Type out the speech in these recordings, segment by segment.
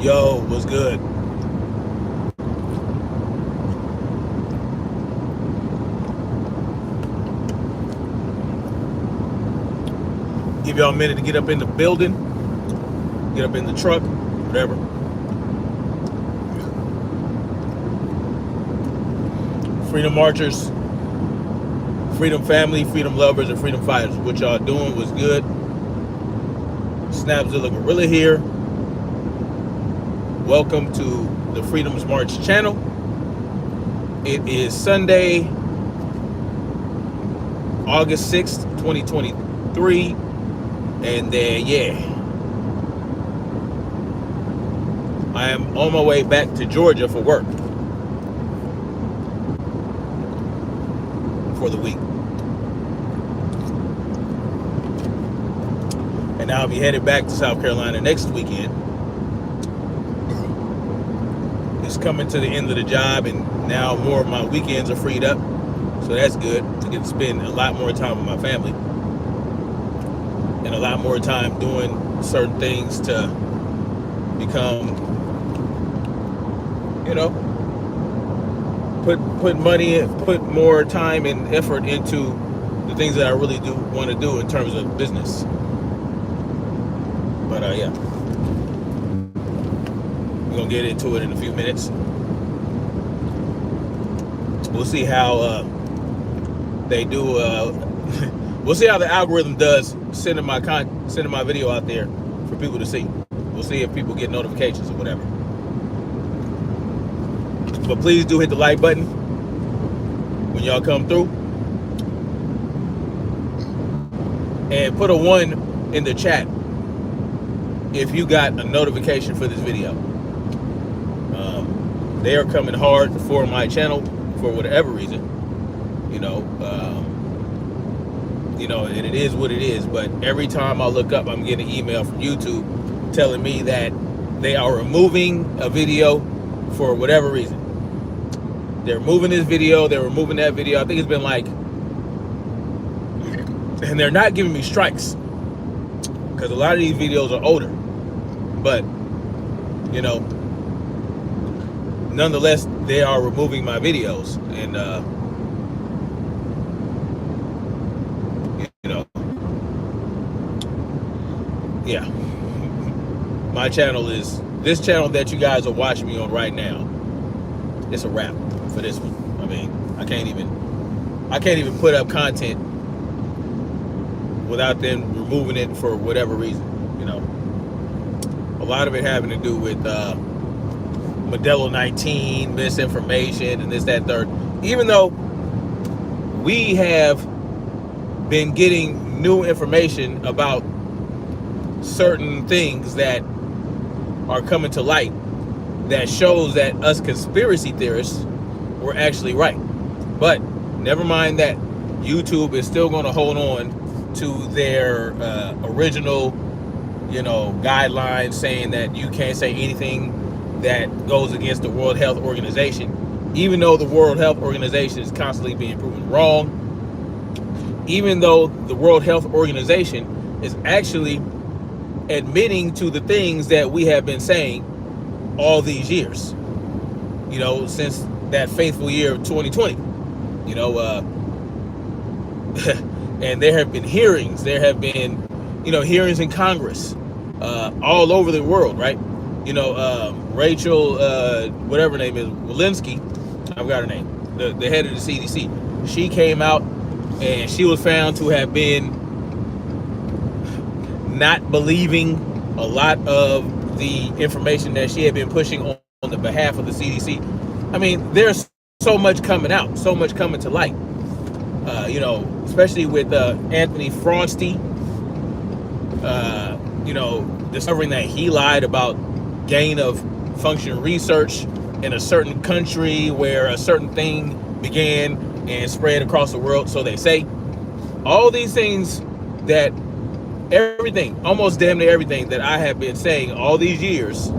Yo, what's good? Give y'all a minute to get up in the building, get up in the truck, whatever. Freedom marchers, freedom family, freedom lovers, and freedom fighters. What y'all doing was good. Snapzilla Gorilla here. Welcome to the Freedom's March channel. It is Sunday, August 6th, 2023. And I am on my way back to Georgia for work for the week. And now I'll be headed back to South Carolina next weekend. It's coming to the end of the job, and now more of my weekends are freed up. So that's good to get to spend a lot more time with my family. And a lot more time doing certain things to become, put money, put more time and effort into the things that I really do want to do in terms of business. But we're gonna get into it in a few minutes. We'll see how they do. We'll see how the algorithm does sending my video out there for people to see. We'll see if people get notifications or whatever. But please do hit the like button when y'all come through, and put a 1 in the chat if you got a notification for this video. They are coming hard for my channel for whatever reason, and it is what it is. But every time I look up, I'm getting an email from YouTube telling me that they are removing a video for whatever reason. They're removing this video, they're removing that video. I think it's been like, and they're not giving me strikes because a lot of these videos are older. But, nonetheless, they are removing my videos. And, yeah. My channel is, this channel that you guys are watching me on right now, it's a wrap for this one. I mean, I can't even put up content without them removing it for whatever reason. A lot of it having to do with Modelo 19, misinformation, and this, that, third. Even though we have been getting new information about certain things that are coming to light that shows that us conspiracy theorists were actually right. But never mind that. YouTube is still going to hold on to their original, guidelines, saying that you can't say anything that goes against the World Health Organization, even though the World Health Organization is constantly being proven wrong, even though the World Health Organization is actually admitting to the things that we have been saying all these years, since that faithful year of 2020, and there have been hearings, hearings in Congress, all over the world, right? Rachel, whatever her name is, Walensky, I've got her name, the head of the CDC, she came out and she was found to have been not believing a lot of the information that she had been pushing on the behalf of the CDC. I mean, there's so much coming out, so much coming to light, especially with Anthony Fauci, discovering that he lied about gain of function research in a certain country where a certain thing began and spread across the world, so they say. All these things that almost damn near everything that I have been saying all these years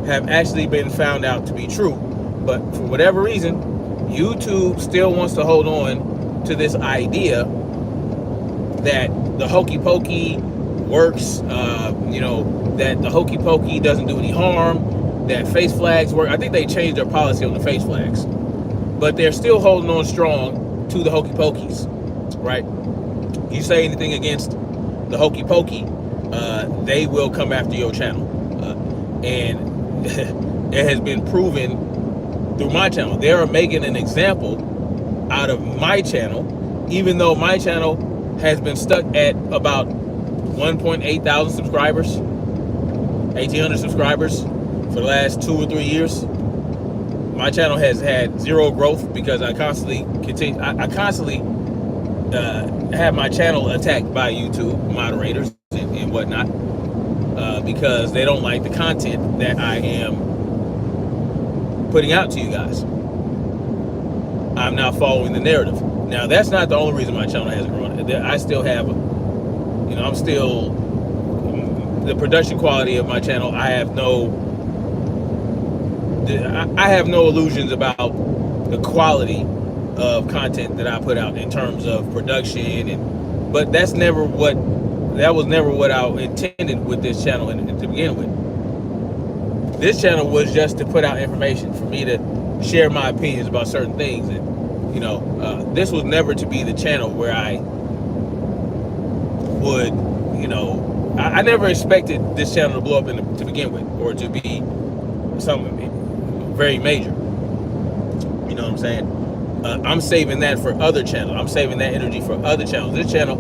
have actually been found out to be true. But for whatever reason, YouTube still wants to hold on to this idea that the hokey pokey works, that the hokey pokey doesn't do any harm, that face flags work. I think they changed their policy on the face flags, but they're still holding on strong to the hokey pokeys, right? You say anything against the hokey pokey, they will come after your channel, and it has been proven through my channel. They are making an example out of my channel, even though my channel has been stuck at about 1.8 thousand subscribers, 1,800 subscribers for the last 2 or 3 years. My channel has had zero growth because I constantly have my channel attacked by YouTube moderators and whatnot, because they don't like the content that I am putting out to you guys. I'm now following the narrative. Now, that's not the only reason my channel hasn't grown. I still have, I'm still, the production quality of my channel, I have no illusions about the quality of content that I put out in terms of production, but that was never what I intended with this channel to begin with. This channel was just to put out information for me to share my opinions about certain things, and this was never to be the channel where I would, I never expected this channel to blow up to begin with, or to be something very major. You know what I'm saying? I'm saving that for other channels. I'm saving that energy for other channels. This channel,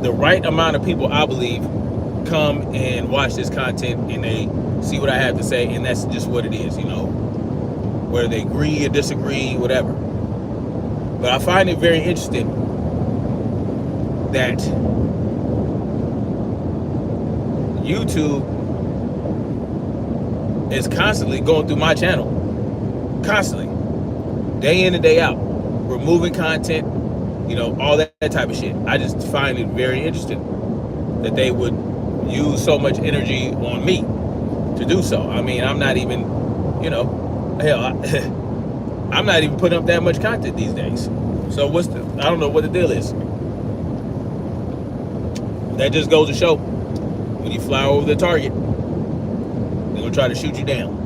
the right amount of people, I believe, come and watch this content and they see what I have to say, and that's just what it is, whether they agree or disagree, whatever. But I find it very interesting that YouTube is constantly going through my channel, constantly, day in and day out, removing content, all that type of shit. I just find it very interesting that they would use so much energy on me to do so. I mean, I'm not even, hell, I'm not even putting up that much content these days. So I don't know what the deal is. That just goes to show, when you fly over the target, they're gonna try to shoot you down.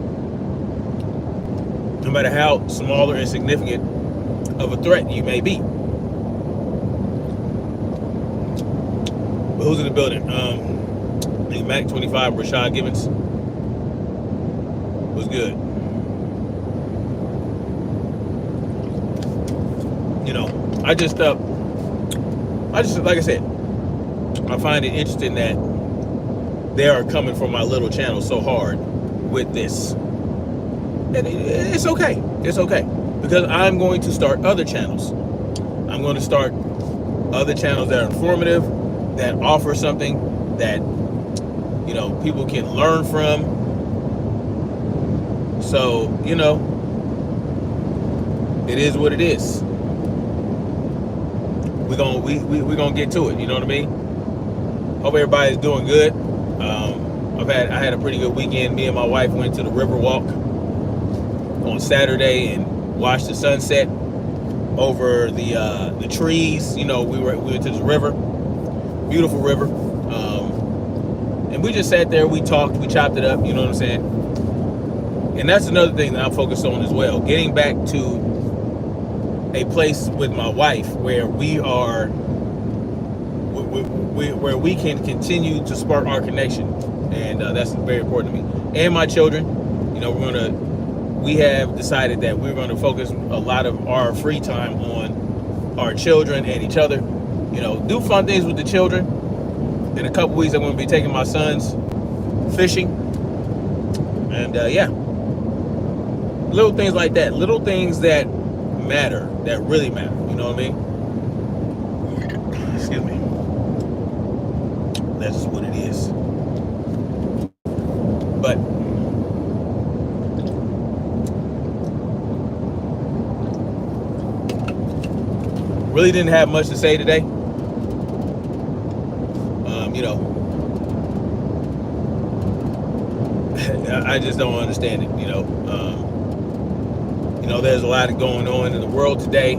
No matter how small or insignificant of a threat you may be. But who's in the building? Mac 25, Rashad Gibbons. Was good. I just like I said, I find it interesting that they are coming for my little channel so hard with this. And it's okay. It's okay. Because I'm going to start other channels. I'm going to start other channels that are informative, that offer something that, people can learn from. So, it is what it is. We're gonna get to it, you know what I mean? Hope everybody's doing good. I had a pretty good weekend. Me and my wife went to the river walk on Saturday and watched the sunset over the trees. We went to this river, beautiful river, and we just sat there. We talked, we chopped it up. You know what I'm saying? And that's another thing that I'm focused on as well. Getting back to a place with my wife where we are, where we can continue to spark our connection, and that's very important to me and my children. We have decided that we're going to focus a lot of our free time on our children and each other. Do fun things with the children. In a couple weeks, I'm going to be taking my sons fishing, and little things like that, little things that matter, that really matter. You know what I mean? Excuse me. That's just what it is. But really didn't have much to say today. I just don't understand it. There's a lot going on in the world today. A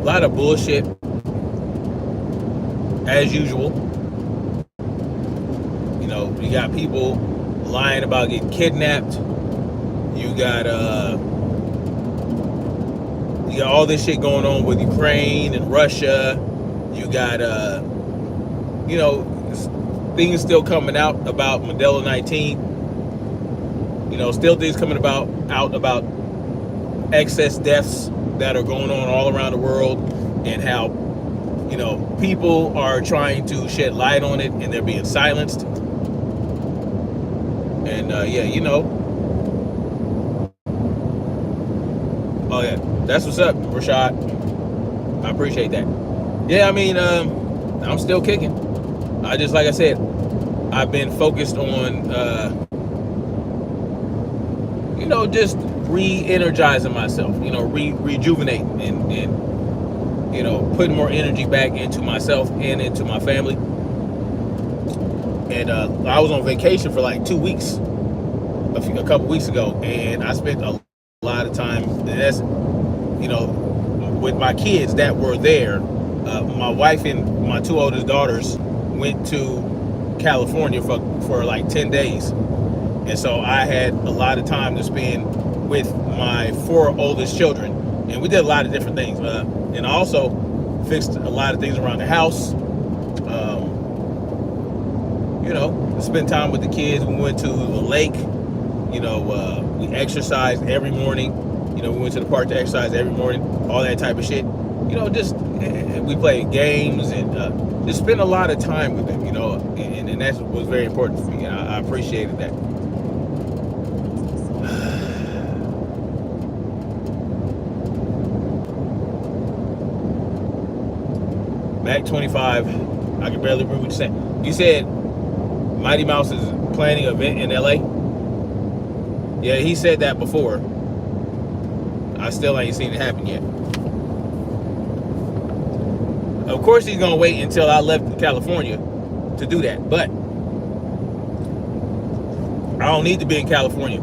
lot of bullshit. as usual. You know, you got people lying about getting kidnapped. You got all this shit going on with Ukraine and Russia. You got you know, things still coming out about Modelo 19. You know, still things coming out about excess deaths that are going on all around the world, and how, you know, people are trying to shed light on it and they're being silenced. And yeah, you know, oh yeah, that's what's up, Rashad. I appreciate that. Yeah, I mean, I'm still kicking. Like I said, I've been focused on, you know, just re-energizing myself, you know, rejuvenating and, you know, putting more energy back into myself and into my family. And I was on vacation for like 2 weeks, a couple weeks ago, and I spent a lot of time, and that's, you know, with my kids that were there. My wife and my 2 oldest daughters went to California for like 10 days. And so I had a lot of time to spend with my 4 oldest children. And we did a lot of different things. And I also fixed a lot of things around the house. You know, spent time with the kids. We went to the lake. You know, we exercised every morning. You know, we went to the park to exercise every morning. All that type of shit. You know, just, we played games and just spent a lot of time with them, you know, and that was very important for me. I appreciated that. Mac 25, I can barely remember what you said. You said Mighty Mouse is planning an event in LA? Yeah, he said that before. I still ain't seen it happen yet. Of course he's gonna wait until I left California to do that, but I don't need to be in California.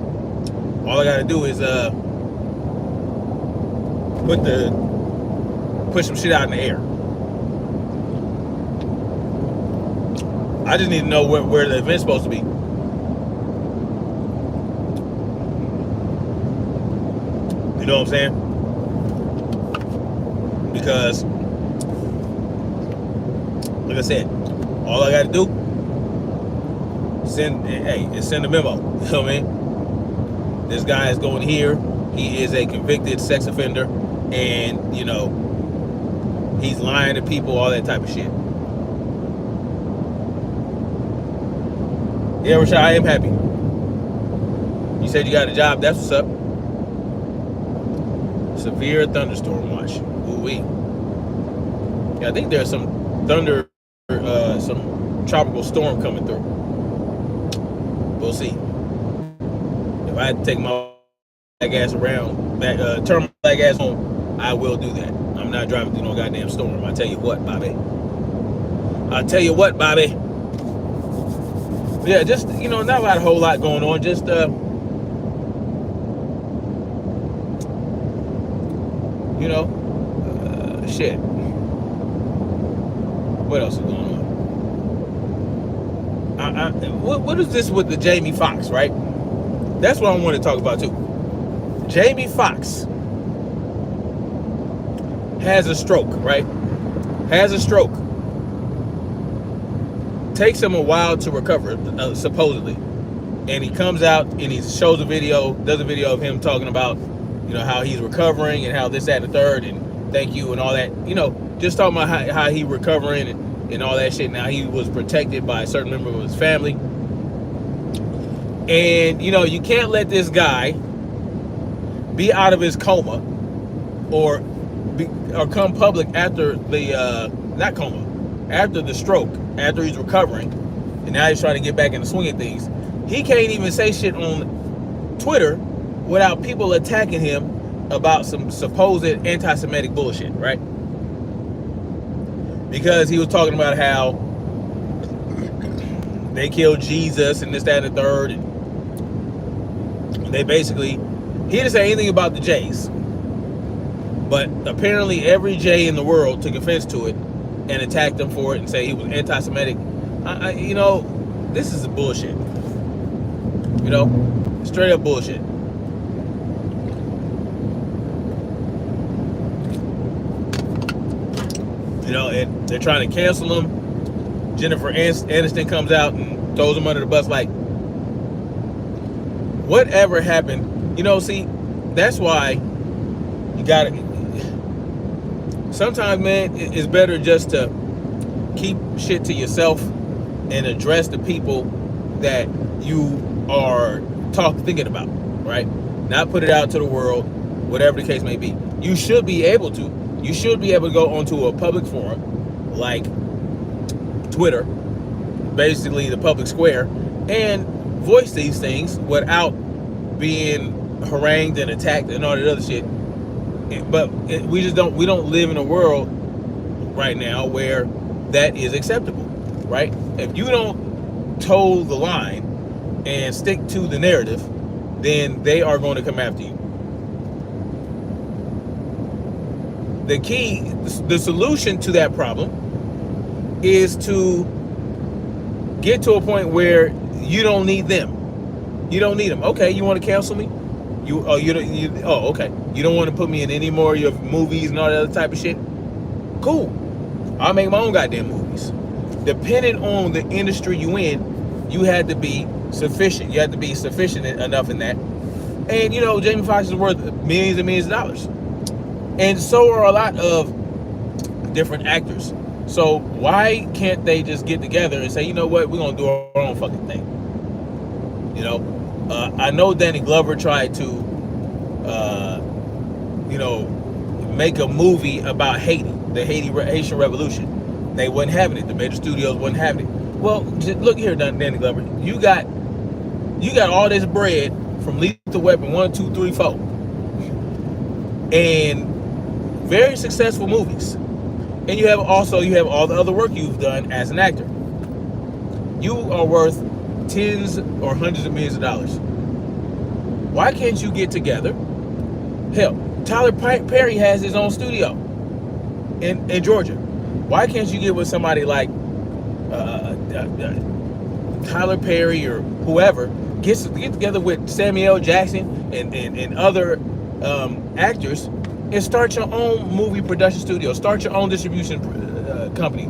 All I gotta do is put some shit out in the air. I just need to know where the event's supposed to be. You know what I'm saying? Because, like I said, all I gotta do is send a memo. You know what I mean? This guy is going here. He is a convicted sex offender, and, you know, he's lying to people, all that type of shit. Yeah, Rashad, I am happy. You said you got a job. That's what's up. Severe thunderstorm watch. Ooh-wee. Yeah, I think there's some thunder, some tropical storm coming through. We'll see. If I had to take my black ass around, turn my black ass on, I will do that. I'm not driving through no goddamn storm. I tell you what, Bobby. Yeah, just, you know, not a whole lot going on. Just, you know, shit. What else is going on? What is this with the Jamie Foxx, right? That's what I want to talk about too. Jamie Foxx has a stroke, right? Has a stroke. Takes him a while to recover, supposedly. And he comes out and he shows a video, does a video of him talking about, you know, how he's recovering and how this, that, and the third, and thank you and all that. You know, just talking about how he recovering and all that shit. Now he was protected by a certain member of his family. And, you know, you can't let this guy be out of his coma or come public after the, not coma, after the stroke, after he's recovering, and now he's trying to get back in the swing of things. He can't even say shit on Twitter without people attacking him about some supposed anti-Semitic bullshit, right? Because he was talking about how they killed Jesus and this, that, and the third. And they basically, he didn't say anything about the Jays. But apparently every Jay in the world took offense to it and attacked him for it and say he was anti-Semitic. This is bullshit. Straight up bullshit. And they're trying to cancel him. Jennifer Aniston comes out and throws him under the bus. Like, whatever happened, see, that's why you gotta, sometimes, man, it's better just to keep shit to yourself and address the people that you are thinking about, right? Not put it out to the world, whatever the case may be. You should be able to go onto a public forum like Twitter, basically the public square, and voice these things without being harangued and attacked and all that other shit. But we don't live in a world right now where that is acceptable, right? If you don't toe the line and stick to the narrative, then they are going to come after you. The solution to that problem is to get to a point where you don't need them. You don't need them. Okay, you want to cancel me? Okay. You don't want to put me in any more of your movies and all that other type of shit? Cool. I'll make my own goddamn movies. Depending on the industry you in, you had to be sufficient. You had to be sufficient enough in that. And Jamie Foxx is worth millions and millions of dollars. And so are a lot of different actors. So why can't they just get together and say, you know what, we're gonna do our own fucking thing? I know Danny Glover tried to, make a movie about Haiti, the Haitian Revolution. They wasn't having it. The major studios wasn't having it. Well, look here, Danny Glover. You got all this bread from Lethal Weapon 1, 2, 3, 4, and very successful movies. And you have all the other work you've done as an actor. You are worth tens or hundreds of millions of dollars. Why can't you get together? Hell, Tyler Perry has his own studio in Georgia. Why can't you get with somebody like Tyler Perry or whoever, get together with Samuel Jackson and other actors and start your own movie production studio, start your own distribution company.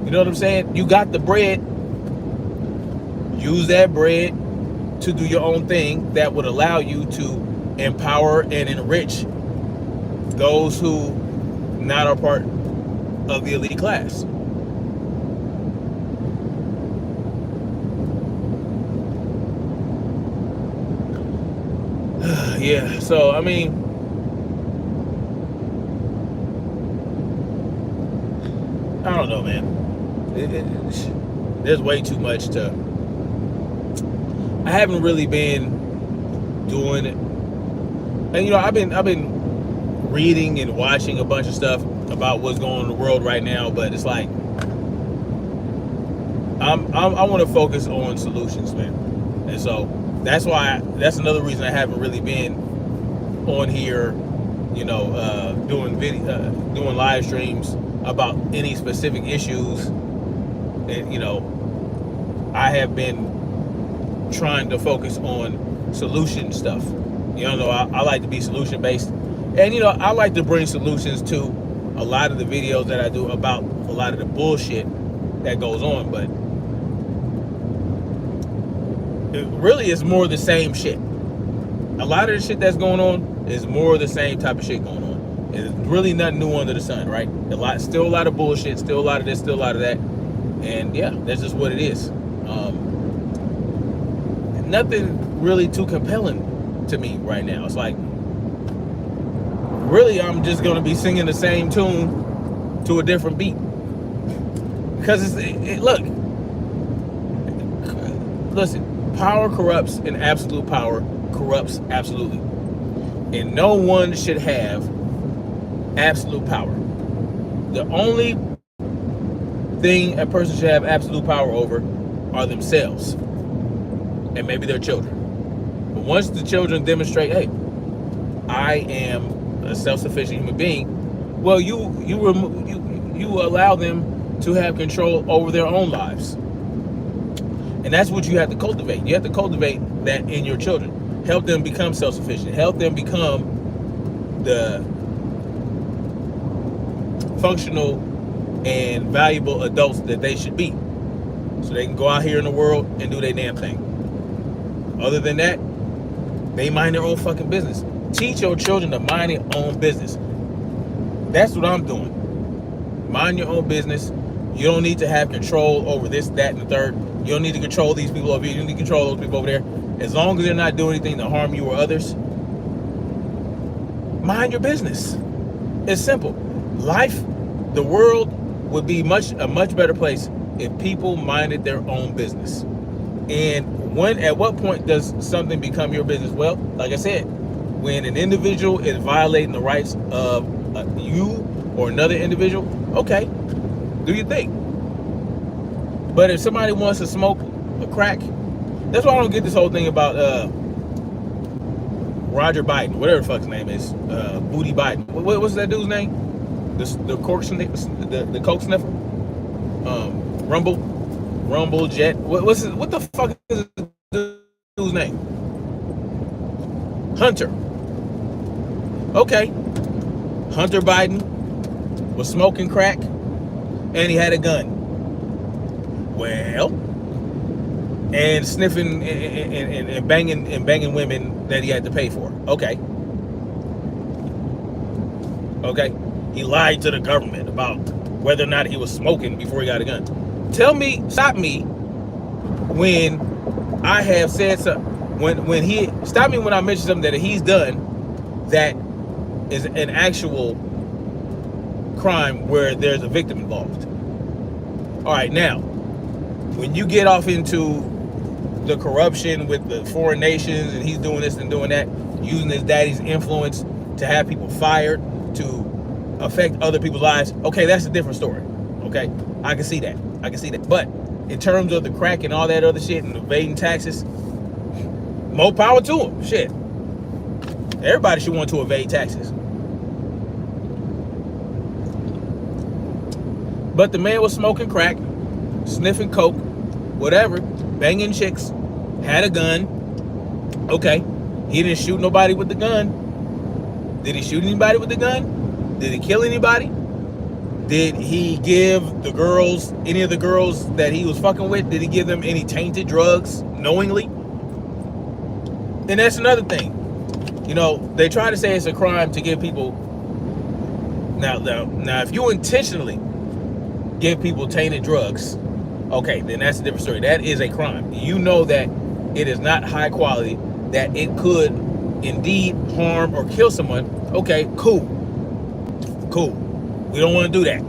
You know what I'm saying? You got the bread. Use that bread to do your own thing that would allow you to empower and enrich those who not are part of the elite class. Yeah, so I mean, I don't know, man. There's way too much to. I haven't really been doing it, and I've been reading and watching a bunch of stuff about what's going on in the world right now, but it's like I want to focus on solutions, man, and so that's another reason I haven't really been on here, doing live streams about any specific issues. And I have been trying to focus on solution stuff. I like to be solution based, and I like to bring solutions to a lot of the videos that I do about a lot of the bullshit that goes on, but it really is more the same shit. A lot of the shit that's going on is more of the same type of shit going on. It's really nothing new under the sun, right? Still a lot of bullshit, still a lot of this, still a lot of that. And yeah, that's just what it is. Nothing really too compelling to me right now. It's like, really, I'm just going to be singing the same tune to a different beat. Because look, listen, power corrupts, and absolute power corrupts absolutely. And no one should have absolute power. The only thing a person should have absolute power over are themselves and maybe their children. But once the children demonstrate, hey, I am a self-sufficient human being, well, you you allow them to have control over their own lives. And that's what you have to cultivate. You have to cultivate that in your children. Help them become self-sufficient. Help them become the functional and valuable adults that they should be, so they can go out here in the world and do their damn thing. Other than that, they mind their own fucking business. Teach your children to mind their own business. That's what I'm doing. Mind your own business. You don't need to have control over this, that, and the third. You don't need to control these people over here. You don't need to control those people over there. As long as they're not doing anything to harm you or others, mind your business. It's simple. Life, the world would be a much better place if people minded their own business. And at what point does something become your business? Well, like I said, when an individual is violating the rights of you or another individual, okay, do your thing. But if somebody wants to smoke a crack, that's why I don't get this whole thing about Roger Biden, whatever the fuck his name is, Booty Biden. What's that dude's name? The coke sniffer, Rumble Jet. What the fuck is the dude's name? Hunter. Okay, Hunter Biden was smoking crack, and he had a gun. Well, and sniffing and banging women that he had to pay for. Okay. He lied to the government about whether or not he was smoking before he got a gun. Stop me when I have said something. Stop me when I mention something that he's done that is an actual crime where there's a victim involved. All right, now, when you get off into the corruption with the foreign nations and he's doing this and doing that, using his daddy's influence to have people fired, to affect other people's lives, okay, that's a different story. Okay, I can see that. But in terms of the crack and all that other shit and evading taxes, more power to him. Shit, everybody should want to evade taxes. But the man was smoking crack, sniffing coke, whatever, banging chicks, had a gun. Okay, he didn't shoot nobody with the gun. Did he shoot anybody with the gun? Did he kill anybody? Did he give any of the girls that he was fucking with, did he give them any tainted drugs knowingly? And that's another thing. You know, they try to say it's a crime to give people. Now, if you intentionally give people tainted drugs, okay, then that's a different story. That is a crime. You know that it is not high quality, that it could indeed harm or kill someone. Okay, cool. We don't want to do that.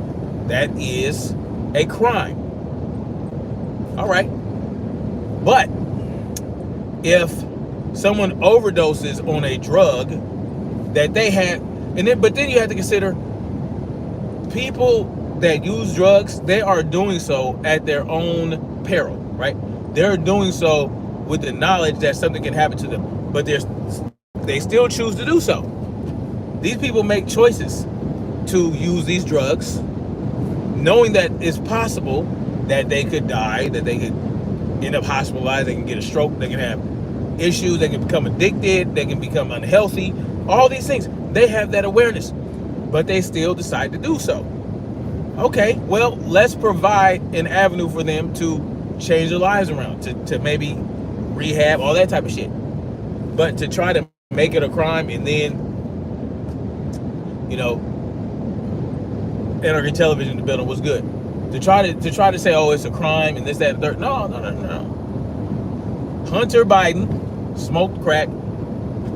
That is a crime. All right. But if someone overdoses on a drug that they had, but then you have to consider people that use drugs, they are doing so at their own peril, right? They're doing so with the knowledge that something can happen to them, but they still choose to do so. These people make choices to use these drugs, knowing that it's possible that they could die, that they could end up hospitalized, they can get a stroke, they can have issues, they can become addicted, they can become unhealthy, all these things. They have that awareness, but they still decide to do so. Okay, well, let's provide an avenue for them to change their lives around, to maybe rehab, all that type of shit. But to try to make it a crime and then, you know, Anarchy Television in the building was good. To try to say, oh, it's a crime and this, that, and third. No. Hunter Biden smoked crack,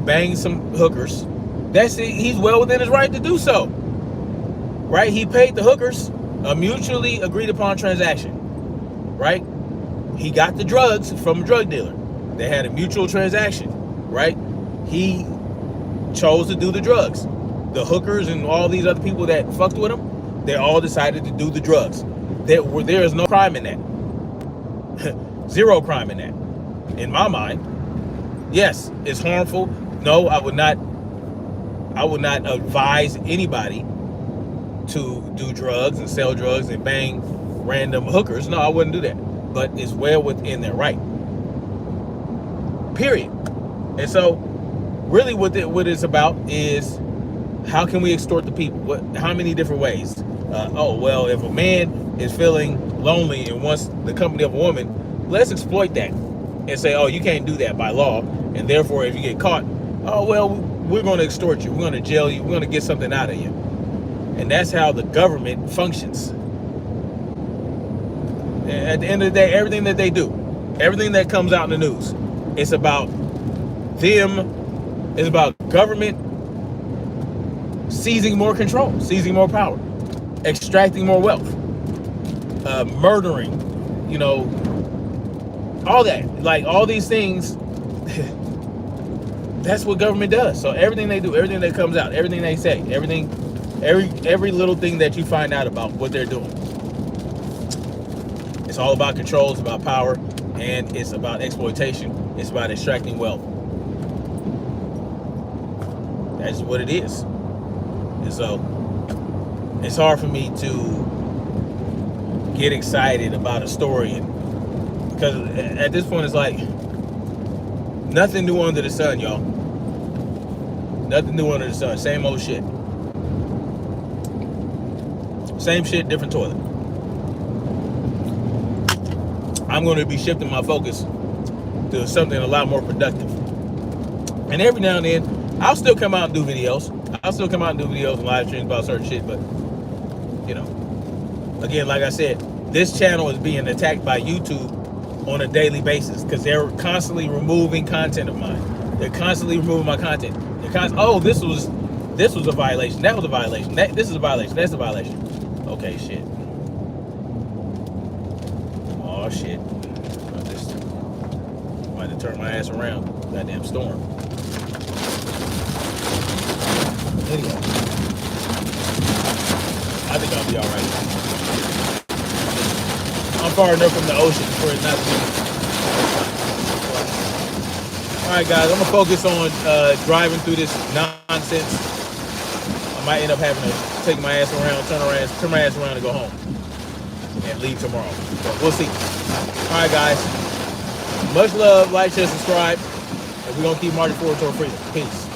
banged some hookers. That's it. He's well within his right to do so. Right? He paid the hookers a mutually agreed upon transaction. Right? He got the drugs from a drug dealer. They had a mutual transaction. Right? He chose to do the drugs. The hookers and all these other people that fucked with him, they all decided to do the drugs. There is no crime in that. Zero crime in that. In my mind, yes, it's harmful. No, I would not advise anybody to do drugs and sell drugs and bang random hookers. No, I wouldn't do that. But it's well within their right. Period. And so, really, what it's about is how can we extort the people? How many different ways? If a man is feeling lonely and wants the company of a woman, let's exploit that and say, oh, you can't do that by law, and therefore, if you get caught, we're going to extort you, we're going to jail you, we're going to get something out of you. And that's how the government functions. At the end of the day, everything that they do, everything that comes out in the news, it's about them, it's about government seizing more control, seizing more power, extracting more wealth, murdering, all that. Like, all these things, that's what government does. So everything they do, everything that comes out, everything they say, every little thing that you find out about what they're doing, it's all about control, it's about power, and it's about exploitation. It's about extracting wealth. That's what it is. And so it's hard for me to get excited about a story, because at this point it's like nothing new under the sun, y'all. Nothing new under the sun. Same old shit. Same shit, different toilet. I'm going to be shifting my focus to something a lot more productive. And every now and then, I'll still come out and do videos. And live streams about certain shit. But, again, like I said, this channel is being attacked by YouTube on a daily basis because they're constantly removing content of mine. They're constantly removing my content. This was a violation. That was a violation. This is a violation. That's a violation. Okay, shit. Oh, shit. I might have turned my ass around. Goddamn storm. Anyway, I think I'll be all right. I'm far enough from the ocean for it not to be. All right, guys, I'm gonna focus on driving through this nonsense. I might end up having to take my ass around, turn my ass around and go home and leave tomorrow. But we'll see. All right, guys. Much love. Like, share, subscribe. And we're gonna keep marching forward toward freedom. Peace.